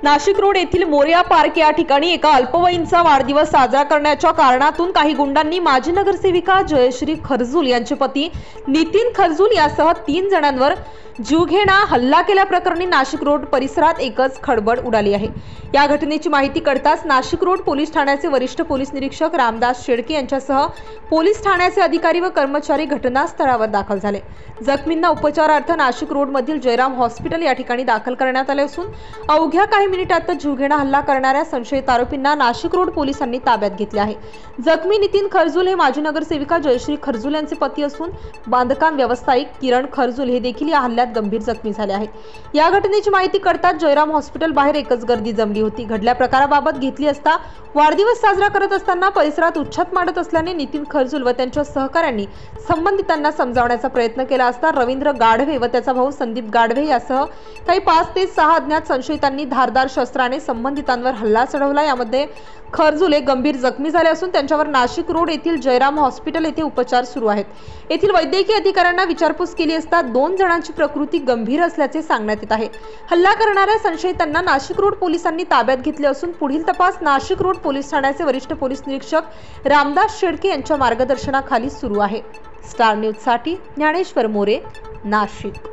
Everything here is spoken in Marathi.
नाशिक रोड येथील मोरया पार्क या ठिकाणी एका अल्पवयीनचा वाढदिवस साजरा करण्याच्या कारणातून काही गुंडांनी माजी नगरसेविका जयश्री खरजूल यांचे पती नितीन खरजूल यासह 3 जणांवर जीवघेणा हल्ला केल्याप्रकरणी नाशिक रोड परिसरात एकच खळबळ उडाली आहे। या घटनेची माहिती कळताच नाशिक रोड पोलीस ठाण्याचे वरिष्ठ पोलीस निरीक्षक रामदास शेळके यांच्यासह पोलीस ठाण्याचे अधिकारी व कर्मचारी घटनास्थळावर दाखल झाले। जखमींना उपचारार्थ नाशिक रोड मधील जयराम हॉस्पिटल या ठिकाणी दाखल करण्यात आले असून अवघ्या काही मिनिटातच जीवघेणा हल्ला करणाऱ्या संशयित आरोपींना नाशिक रोड पोलिसांनी ताब्यात घेतले आहे। जखमी नितीन खरजूल हे माजी नगरसेविका जयश्री खरजूल यांचे पती असून बांधकाम व्यावसायिक किरण खरजूल हे देखील या हल्ल्यात गंभीर जखमी झाले आहेत। या घटनेची माहिती कळताच जयराम हॉस्पिटल बाहेर एकच गर्दी जमली होती। घडल्या प्रकाराबाबत घेतली असता वाढदिवस साजरा करत असताना परिसरात उच्छाद मांडत असल्याने नितीन खरजूल व त्यांच्या सहकाऱ्यांनी संबंधितांना समजावण्याचा प्रयत्न केला असता रवींद्र गाढवे व त्याचा भाऊ संदीप गाढवे यासह काही 5 ते 6 अज्ञात संशयितांनी धारदार शस्त्राने संबंधितांवर हल्ला चढवला। यामध्ये खरजूल हे गंभीर जखमी झाले असून त्यांच्यावर नाशिक रोड येथील जयराम हॉस्पिटल येथे उपचार सुरू आहेत। येथील वैद्यकीय अधिकाऱ्यांना विचारपूस केली असता 2 जणांची प्रकृती गंभीर असल्याचे सांगण्यात येत आहे। हल्ला करणाऱ्या संशयितांना नाशिक रोड पोलिसांनी ताब्यात घेतले असून पुढील तपास नाशिक रोड पोलीस ठाण्याचे वरिष्ठ पोलीस निरीक्षक रामदास शेळके यांच्या मार्गदर्शनाखाली सुरू आहे। स्टार न्यूज साठी ज्ञानेश्वर मोरे, नाशिक।